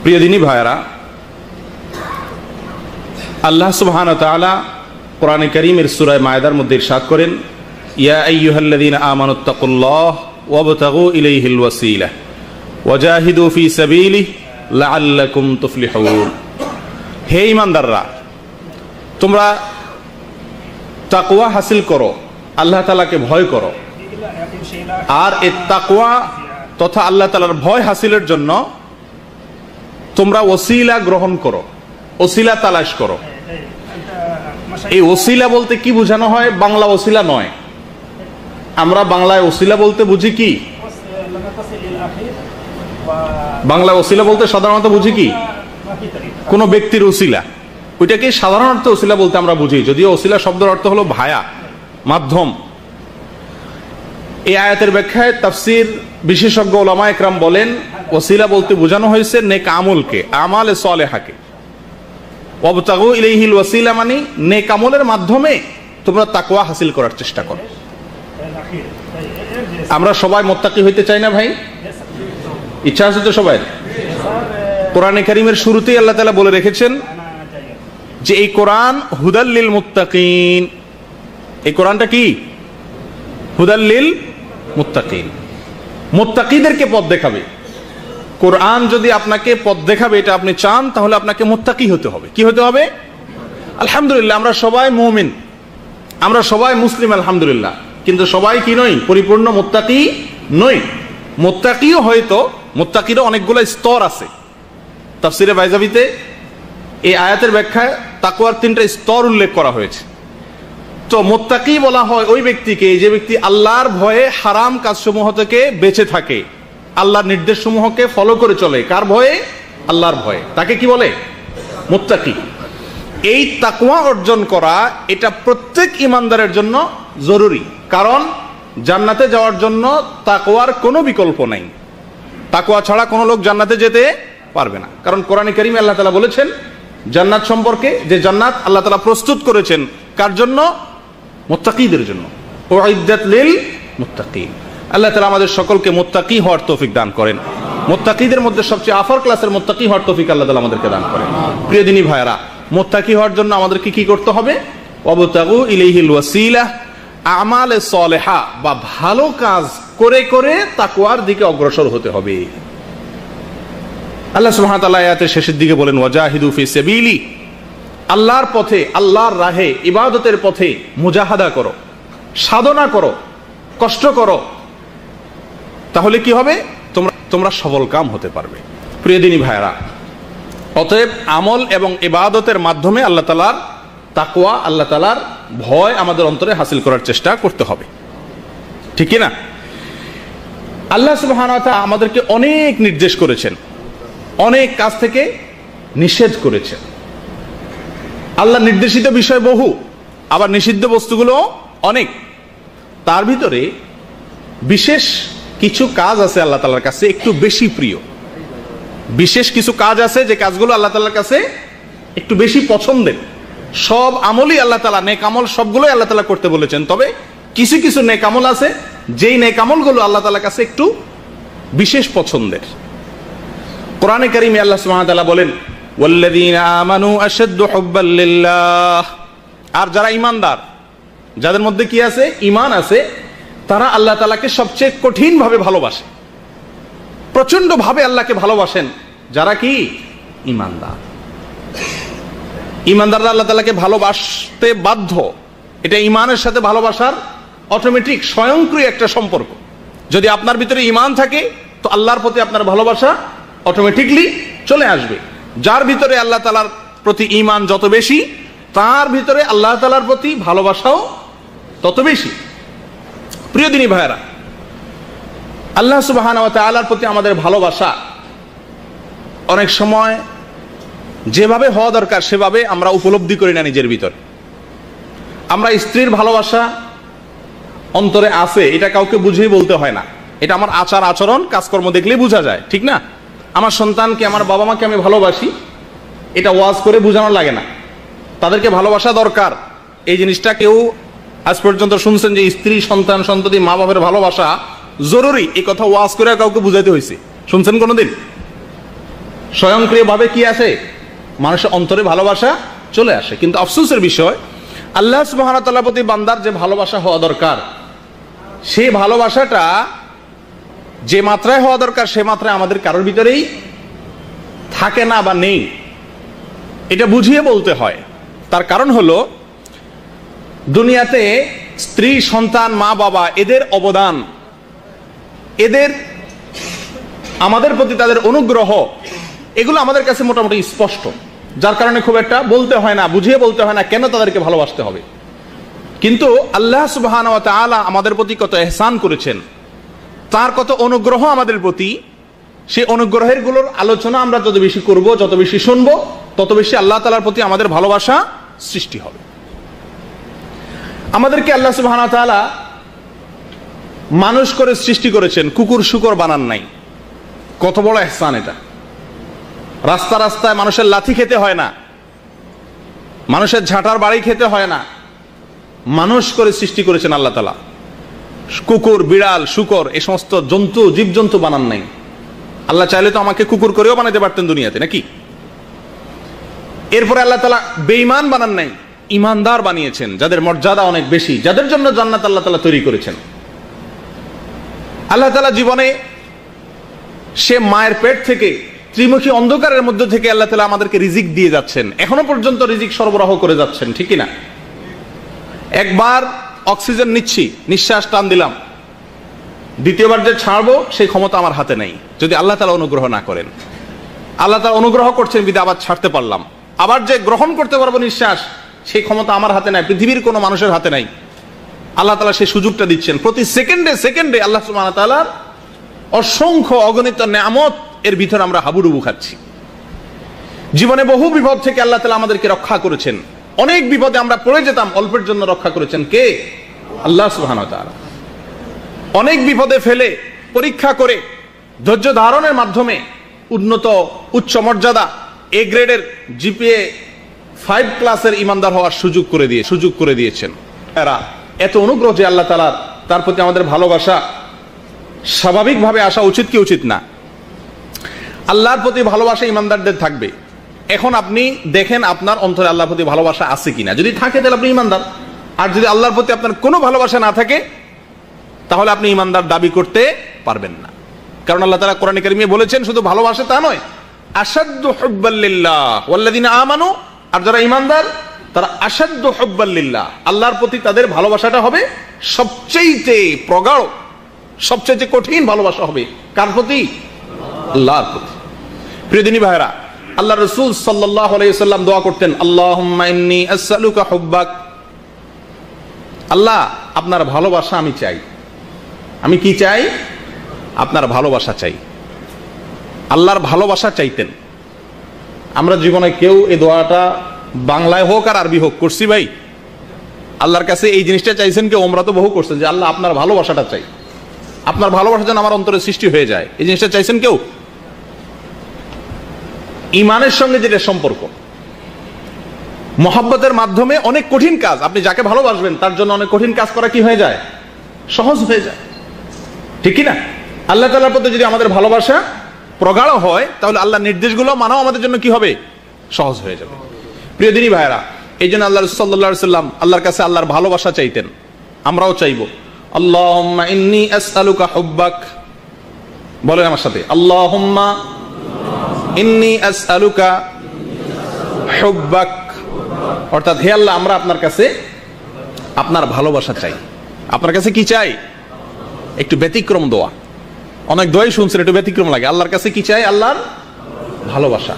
প্রিয় দিনী ভাইরা, আল্লাহ সুবহানাহু ওয়া তাআলা কোরআনে কারীমের সূরা মায়েদার মধ্যে ইরশাদ করেন, ইয়া আইয়ুহাল্লাযীনা আমানুত্তাকুল্লাহ ওয়াবতাগু ইলাইহিল ওয়াসিলা ওয়াজাহিদু ফি সাবিলিহি লাআল্লাকুম তুফলিহুন। হে ঈমানদাররা, তোমরা তাকওয়া হাসিল করো, আল্লাহ তাআলাকে ভয় করো, আর এই তাকওয়া তথা আল্লাহ তাআলার ভয় হাসিলের জন্য তোমরা ওসিলা গ্রহণ করো, ওসিলা তালাশ করো। এই ওসিলা বলতে কি বোঝানো হয়? বাংলা ওসিলা নয়। আমরা বাংলায় ওসিলা বলতে বুঝি কি? বাংলা ওসিলা বলতে সাধারণত বুঝি কি? কোন ব্যক্তির ওসিলা, ওইটাকে সাধারণ অর্থে ওসিলা বলতে আমরা বুঝি, যদিও ওসিলা শব্দের অর্থ হলো ভায়া, মাধ্যম। এই আয়াতের ব্যাখ্যায় তাফসীর বিশেষজ্ঞ উলামা ইকরাম বলেন, ওসিলা বলতে বোঝানো হয়েছে নেক আমলকে, আমালে সালেহাকে। ওয়াবতাগু ইলাইহিল ওয়াসিলা মানে নেক আমলের মাধ্যমে তোমরা তাকওয়া হাসিল করার চেষ্টা করো। আমরা সবাই মুত্তাকি হইতে চাই না ভাই? ইচ্ছা আছে তো সবাই? কোরআনে কারীমের শুরুতেই আল্লাহ তাআলা বলে রেখেছেন যে এই কোরআন হুদাল লিল মুত্তাকিন। এই কোরআনটা কি? হুদাল লিল মুত্তাকিন, মুত্তাকিদেরকে পথ দেখাবে। কোরআন যদি আপনাকে পথ দেখাবে এটা আপনি চান, তাহলে আপনাকে মুত্তাকি হতে হবে। কি হতে হবে? আলহামদুলিল্লাহ আমরা সবাই মুমিন, আমরা সবাই মুসলিম আলহামদুলিল্লাহ, কিন্তু সবাই কি নই? পরিপূর্ণ মুত্তাকি নই। মুত্তাকিও হয়তো, মুত্তাকিরও অনেকগুলো স্তর আছে। তাফসিরে বাইজাবিতে এই আয়াতের ব্যাখ্যায় তাকওয়ার 3টা স্তর উল্লেখ করা হয়েছে। তো মুত্তাকি বলা হয় ওই ব্যক্তিকে যে ব্যক্তি আল্লাহর ভয়ে হারাম কাজসমূহ থেকে বেঁচে থাকে, আল্লাহর নির্দেশসমূহকে ফলো করে চলে। কার ভয়ে? আল্লাহর ভয়ে। তাকে কি বলে? মুত্তাকি। এই তাকওয়া অর্জন করা এটা প্রত্যেক ঈমানদারের জন্য জরুরি, কারণ জান্নাতে যাওয়ার জন্য তাকওয়ার কোনো বিকল্প নাই। তাকওয়া ছাড়া কোনো লোক জান্নাতে যেতে পারবে না। কারণ কোরআনে কারীমে আল্লাহ তাআলা বলেছেন জান্নাত সম্পর্কে, যে জান্নাত আল্লাহ তাআলা প্রস্তুত করেছেন কার জন্য? মুত্তাকিদের জন্য। উইদ্দাত লিল মুত্তাকিন। আল্লাহ তাআলা আমাদের সকলকে মুত্তাকি হওয়ার তৌফিক দান করেন। মুত্তাকিদের মধ্যে সবচেয়ে আফার ক্লাসের মুত্তাকি হওয়ার তৌফিক আল্লাহ তাআলা আমাদেরকে দান করেন। প্রিয় দিনী ভাইরা, মুত্তাকি হওয়ার জন্য আমাদেরকে কি করতে হবে? ওয়াবতাগু ইলাইহিল ওয়াসিলা, আমালে সালেহা বা ভালো কাজ করে করে তাকওয়ার দিকে অগ্রসর হতে হবে। আল্লাহ সুবহানাহু ওয়া তাআলা আয়াতের শেষের দিকে বলেন, ওয়াজাহিদু ফি সাবিলি, আল্লাহর পথে, আল্লাহর রাহে, ইবাদতের পথে মুজাহাদা করো, সাধনা করো, কষ্ট করো। তাহলে কি হবে? তোমরা সফল কাম হতে পারবে। প্রিয় দিনী ভাইরা, অতএব আমল এবং ইবাদতের মাধ্যমে আল্লাহ তাআলার তাকওয়া, আল্লাহ তাআলার ভয় আমাদের অন্তরে হাসিল করার চেষ্টা করতে হবে, ঠিক কি না? আল্লাহ সুবহানাহু ওয়া তাআলা আমাদেরকে অনেক নির্দেশ করেছেন, অনেক কাজ থেকে নিষেধ করেছেন। আল্লাহ নির্দেশিত বিষয় বহু, আবার নিষিদ্ধ বস্তুগুলো অনেক। তার ভিতরে বিশেষ কিছু কাজ আছে আল্লাহ তাআলার কাছে একটু বেশি প্রিয়। বিশেষ কিছু কাজ আছে যে কাজগুলো আল্লাহ তাআলার কাছে একটু বেশি পছন্দের। সব আমলই আল্লাহ তাআলা, নেক আমল সবগুলোই আল্লাহ তাআলা করতে বলেছেন, তবে কিছু কিছু নেক আমল আছে যেই নেক আমলগুলো আল্লাহ তাআলার কাছে একটু বিশেষ পছন্দের। কোরআনে কারীমে আল্লাহ সুবহানাহু ওয়া তাআলা বলেন, ওয়াল্লাযীনা আমানু আশাদ্দু হুব্বাল লিল্লাহ, আর যারা ঈমানদার, যাদের মধ্যে কি আছে? ঈমান আছে, তারা আল্লাহ তাআলাকে সবচেয়ে কঠিন ভাবে ভালোবাসে, প্রচন্ড ভাবে আল্লাহকে ভালোবাসেন। যারা কি? ঈমানদার। ঈমানদাররা আল্লাহ তাআলাকে ভালোবাসতে বাধ্য। এটা ঈমানের সাথে ভালোবাসার অটোমেটিক স্বয়ংক্রিয় একটা সম্পর্ক। যদি আপনার ভিতরে ঈমান থাকে তো আল্লাহর প্রতি আপনার ভালোবাসা অটোমেটিকলি চলে আসবে। যার ভিতরে আল্লাহ তাআলার প্রতি ঈমান যত বেশি, তার ভিতরে আল্লাহ তাআলার প্রতি ভালোবাসাও তত বেশি। প্রিয় দিনী ভাইরা, আল্লাহ সুবহানাহু ওয়া তাআলার প্রতি আমাদের ভালোবাসা অনেক সময় যেভাবে হওয়া দরকার সেভাবে আমরা উপলব্ধি করি না নিজের ভিতর। আমরা স্ত্রীর ভালোবাসা অন্তরে আছে, এটা কাউকে বুঝিয়ে বলতে হয় না। এটা আমার আচার আচরণ কাজকর্ম দেখলেই বোঝা যায়, ঠিক না? আমার সন্তানকে, আমার বাবা মাকে আমি ভালোবাসি, এটা ওয়াজ করে বোঝানো লাগে না। তাদেরকে ভালোবাসা দরকার, এই জিনিসটা কেউ আজ পর্যন্ত শুনছেন যে স্ত্রী, সন্তান, সন্ততি, মা বাবার ভালোবাসা জরুরি, এই কথা ওয়াজ করে কাউকে বুঝাইতে হয়েছে? শুনছেন কোনোদিন? স্বয়ংক্রিয়ভাবে কি আসে? মানুষের অন্তরে ভালোবাসা চলে আসে। কিন্তু আফসোসের বিষয়, আল্লাহ সুবহানাহু ওয়া তাআলার প্রতি বান্দার যে ভালোবাসা হওয়া দরকার, সেই ভালোবাসাটা যে মাত্রায় হওয়া দরকার সে মাত্রায় আমাদের কারোর ভিতরেই থাকে না বা নেই। এটা বুঝিয়ে বলতে হয়। তার কারণ হলো, দুনিয়াতে স্ত্রী, সন্তান, মা বাবা, এদের অবদান, এদের আমাদের প্রতি তাদের অনুগ্রহ, এগুলো আমাদের কাছে মোটামুটি স্পষ্ট, যার কারণে খুব একটা বলতে হয় না, বুঝিয়ে বলতে হয় না কেন তাদেরকে ভালোবাসতে হবে। কিন্তু আল্লাহ সুবহানাহু ওয়া তাআলা আমাদের প্রতি কত ইহসান করেছেন, তার কত অনুগ্রহ আমাদের প্রতি, সেই অনুগ্রহের গুলোর আলোচনা আমরা যত বেশি করব, যত বেশি শুনবো, তত বেশি আল্লাহ তাআলার প্রতি আমাদের ভালোবাসা সৃষ্টি হবে। আমাদেরকে আল্লাহ সুবহানাহু ওয়া তাআলা মানুষ করে সৃষ্টি করেছেন, কুকুর শুকর বানান নাই। কত বড় ইহসান এটা! রাস্তা রাস্তায় মানুষের লাথি খেতে হয় না, মানুষের ঝাঁটার বাড়ি খেতে হয় না, মানুষ করে সৃষ্টি করেছেন আল্লাহ তাআলা। কুকুর, বিড়াল, শুকর, এই সমস্ত জন্তু, জীবজন্তু বানান নাই। আল্লাহ চাইলে তো আমাকে কুকুর করেও বানাতে পারতেন দুনিয়াতে, নাকি? এরপরে আল্লাহ তাআলা বেঈমান বানান নাই, ইমানদার বানিয়েছেন, যাদের মর্যাদা অনেক বেশি, যাদের জন্য জান্নাত আল্লাহ তাআলা তৈরি করেছেন। আল্লাহ তাআলা জীবনে সে মায়ের পেট থেকে, ত্রিমুখী অন্ধকারের মধ্য থেকে আল্লাহ তাআলা আমাদেরকে রিজিক দিয়ে যাচ্ছেন, এখনো পর্যন্ত রিজিক সরবরাহ করে যাচ্ছেন, ঠিক না? একবার অক্সিজেন নিচ্ছি, নিঃশ্বাস টান দিলাম, দ্বিতীয়বার যে ছাড়বো সেই ক্ষমতা আমার হাতে নেই, যদি আল্লাহ তাআলা অনুগ্রহ না করেন। আল্লাহ তাআলা অনুগ্রহ করছেন বিধায় আবার ছাড়তে পারলাম। আবার যে গ্রহণ করতে পারবো নিঃশ্বাস, সেই ক্ষমতা আমার হাতে নাই, পৃথিবীর কোনো মানুষের হাতে নাই। আল্লাহ তাআলা সেই সুযোগটা দিচ্ছেন। প্রতি সেকেন্ডে সেকেন্ডে আল্লাহ সুবহানাহু ওয়া তাআলার অসংখ্য অগণিত নেয়ামত এর ভিতরে আমরা হাবুডুবু খাচ্ছি। জীবনে বহু বিপদ থেকে আল্লাহ তাআলা আমাদেরকে রক্ষা করেছেন। অনেক বিপদে আমরা পড়ে যেতাম, অল্পের জন্য রক্ষা করেছেন কে? আল্লাহ সুবহানাহু ওয়া তাআলা। অনেক বিপদে ফেলে, পরীক্ষা করে, ধৈর্য ধারণের মাধ্যমে উন্নত, উচ্চ মর্যাদা, এ গ্রেডের জিপিএ 5 ক্লাসের ইমানদার হওয়ার সুযোগ করে দিয়েছেন। এরা এত অনুগ্রহ যে আল্লাহ তাআলার, তার প্রতি আমাদের ভালোবাসা স্বাভাবিকভাবে আসা উচিত কি উচিত না? আল্লাহর প্রতি ভালোবাসা ইমানদারদের থাকবে। এখন আপনি দেখেন আপনার অন্তরে আল্লাহর প্রতি ভালোবাসা আছে কিনা। যদি থাকে তাহলে আপনি ইমানদার, আর যদি আল্লাহর প্রতি আপনার কোনো ভালোবাসা না থাকে তাহলে আপনি ইমানদার দাবি করতে পারবেন না। কারণ আল্লাহ তাআলা কোরআনে কারীমে বলেছেন, শুধু ভালোবাসা তা নয়, আশাদ্দু হুব্বাল লিল্লাহ ওয়াল্লাযিনা আমানু, আর যারা ইমানদার তারা আশাদ্দু হুব্বাল লিল্লাহ, আল্লাহর প্রতি তাদের ভালোবাসাটা হবে সবচেয়ে প্রগাঢ়, সবচেয়ে কঠিন ভালোবাসা হবে কার প্রতি? আল্লাহর প্রতি। প্রিয় দিনী ভাইরা, আল্লাহ রাসূল সাল্লাল্লাহু আলাইহি ওয়াসাল্লাম দোয়া করতেন, আল্লাহুম্মা ইন্নী আসআলুকা হুব্বাক, আল্লাহ আপনার ভালোবাসা আমি চাই। আমি কি চাই? আপনার ভালোবাসা চাই। আল্লাহর ভালোবাসা চাইতেন। আমরা জীবনে কেউ এই দোয়াটা বাংলায় হোক আর আরবি হোক করছি ভাই? আল্লাহর কাছে এই জিনিসটা চাইছেন কেউ? আমরা তো বহু করছেন যে আল্লাহ আপনার ভালোবাসাটা চাই, আপনার ভালোবাসা যেন আমার অন্তরে সৃষ্টি হয়ে যায়, এই জিনিসটা চাইছেন কেউ? ইমানের সঙ্গে যেটা সম্পর্ক, মহব্বতের মাধ্যমে অনেক কঠিন কাজ, আপনি যাকে ভালোবাসবেন তার জন্য অনেক কঠিন কাজ করা কি হয়ে যায়? সহজ হয়ে যায়, ঠিক কি না? আল্লাহ তাআলার প্রতি যদি আমাদের ভালোবাসা প্রগাঢ় হয় তাহলে আল্লাহর নির্দেশগুলো মানাও আমাদের জন্য কি হবে? সহজ হয়ে যাবে। প্রিয় দিনী ভাইরা, এই জন্য আল্লাহ রাসূল সাল্লাল্লাহু আলাইহি ওয়াসাল্লাম আল্লাহর কাছে আল্লাহর ভালোবাসা চাইতেন। আমরাও চাইবো, আল্লাহুম্মা ইন্নী আসআলুকা হুব্বাক, বলেন আমার সাথে, আল্লাহুম্মা ইন্নী আসআলুকা হুব্বাক, অর্থাৎ হে আল্লাহ আমরা আপনার কাছে আপনার ভালোবাসা চাই। আপনার কাছে কি চাই? একটু ব্যতিক্রম দোয়া, অনেক দোয়াই শুনছেন, একটু ব্যতিক্রম লাগে। আল্লাহর কাছে কি চাই? আল্লাহর ভালোবাসা।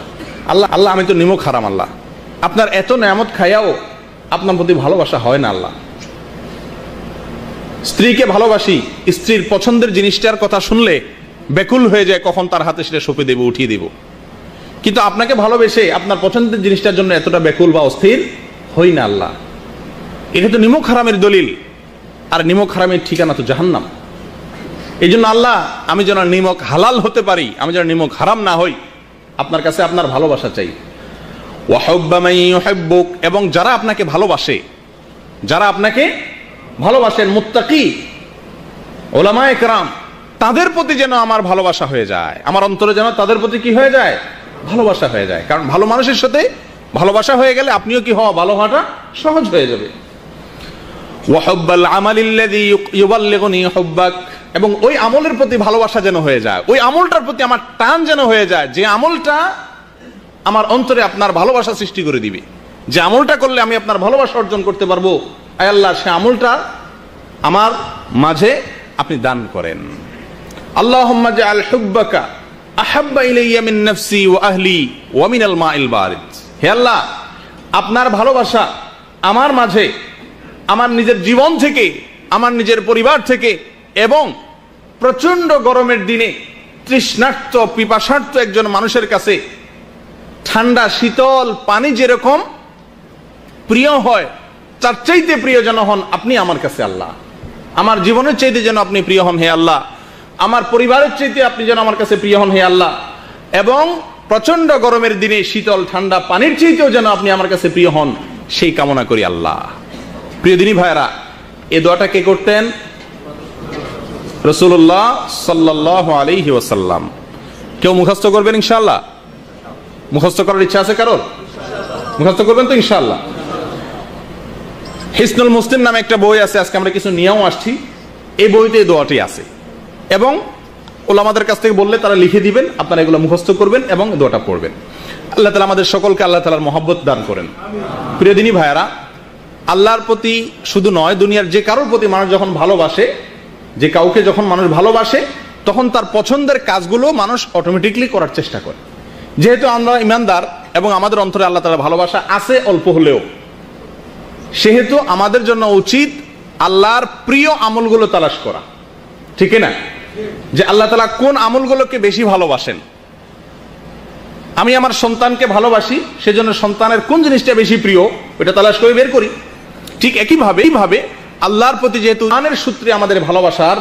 আল্লাহ আমি তো নিমক হারাম, আল্লাহ আপনার এত নেয়ামত খাইয়াও আপনার প্রতি ভালোবাসা হয় না। আল্লাহ স্ত্রীকে ভালোবাসি, স্ত্রীর পছন্দের জিনিসটার কথা শুনলে ব্যাকুল হয়ে যায় কখন তার হাতে সেটা সঁপে দেব, উঠিয়ে দেব। কিন্তু আপনাকে ভালোবেসে আপনার পছন্দের জিনিসটার জন্য এতটা ব্যাকুল বা অস্থির হই না। আল্লাহ এটা তো নিমক হারামের দলিল, আর নিমক হারামের ঠিকানা তো জাহান্নাম। এই জন্য আল্লাহ আমি যেন নিমক হালাল হতে পারি, আমি যেন নিমক হারাম না হই, আপনার কাছে আপনার ভালোবাসা চাই। ওয়া হুব্বা মান ইউহিব্বুক, এবং যারা আপনাকে ভালোবাসে, যারা আপনাকে ভালোবাসেন, মুত্তাকি উলামায়ে কেরাম, তাদের প্রতি যেন আমার ভালোবাসা হয়ে যায়, আমার অন্তরে যেন তাদের প্রতি কি হয়ে যায়? ভালোবাসা হয়ে যায়। কারণ ভালো মানুষের সাথে ভালোবাসা হয়ে গেলে আপনিও কি হওয়া, ভালো হওয়াটা সহজ হয়ে যাবে। ওয়াহুব্বাল আমালিল্লাযী ইউবাল্লিগুনি হুব্বাক, এবং ওই আমলের প্রতি ভালোবাসা যেন হয়ে যায়, ওই আমলটার প্রতি আমার টান যেন হয়ে যায়, যে আমলটা আমার অন্তরে আপনার ভালোবাসা সৃষ্টি করে দিবে, যে আমলটা করলে আমি আপনার ভালোবাসা অর্জন করতে পারবো। আয় আল্লাহ, সে আমলটা আমার মাঝে আপনি দান করেন। আল্লাহুম্মা জাআল হুব্বাকা আহাব্বা ইলাইয়া মিন নাফসি ওয়া আহলি ওয়া মিনাল মাইল বারিদ। হে আল্লাহ, আপনার ভালোবাসা আমার মাঝে, আমার নিজের জীবন থেকে, আমার নিজের পরিবার থেকে, এবং প্রচন্ড গরমের দিনে তৃষ্ণার্ত পিপাসার্ত একজন মানুষের কাছে ঠান্ডা শীতল পানি যেরকম প্রিয় হয়, তার চাইতে প্রিয় যেন হন আপনি আমার কাছে আল্লাহ। আমার জীবনের চাইতে যেন আপনি প্রিয় হন হে আল্লাহ, আমার পরিবারের চাইতে আপনি যেন আমার কাছে প্রিয় হন হে আল্লাহ, এবং প্রচন্ড গরমের দিনে শীতল ঠান্ডা পানির চাইতেও যেন আপনি আমার কাছে প্রিয় হন, সেই কামনা করি আল্লাহ। প্রিয় দিনী ভাইরা, এই দোয়াটা কে করতেন? রাসূলুল্লাহ সাল্লাল্লাহু আলাইহি ওয়াসাল্লাম। কেউ মুখস্থ করবেন ইনশাআল্লাহ? মুখস্থ করার ইচ্ছা আছে কারোর? মুখস্থ করবেন তো ইনশাআল্লাহ। হিসনুল মুসলিম নামে একটা বই আছে, আজকে আমরা কিছু নিয়েও আসছি। এই বইতে এই দোয়াটি আছে, এবং ওলামাদের কাছ থেকে বললে তারা লিখে দিবেন, আপনারা এগুলো মুখস্থ করবেন এবং দোয়াটা পড়বেন। আল্লাহ তাআলা আমাদের সকলকে আল্লাহ তাআলার মহব্বত দান করেন। প্রিয় দিনী ভাইয়েরা, আল্লাহর প্রতি শুধু নয়, দুনিয়ার যে কারোর প্রতি মানুষ যখন ভালোবাসে, যে কাউকে যখন মানুষ ভালোবাসে, তখন তার পছন্দের কাজগুলো মানুষ অটোমেটিকলি করার চেষ্টা করে। যেহেতু আমরা ইমানদার এবং আমাদের অন্তরে আল্লাহ তাআলার ভালোবাসা আছে অল্প হলেও, সেহেতু আমাদের জন্য উচিত আল্লাহর প্রিয় আমলগুলো তালাশ করা, ঠিক না? যে আল্লাহ তাআলা কোন আমলগুলোকে বেশি ভালোবাসেন। আমি আমার সন্তানকে ভালোবাসি, সেজন্য সন্তানের কোন জিনিসটা বেশি প্রিয়, ওটা তালাশ করে বের করি। ঠিক একইভাবে আল্লাহর প্রতি যেহেতু ইমানের সূত্রে আমাদের ভালোবাসার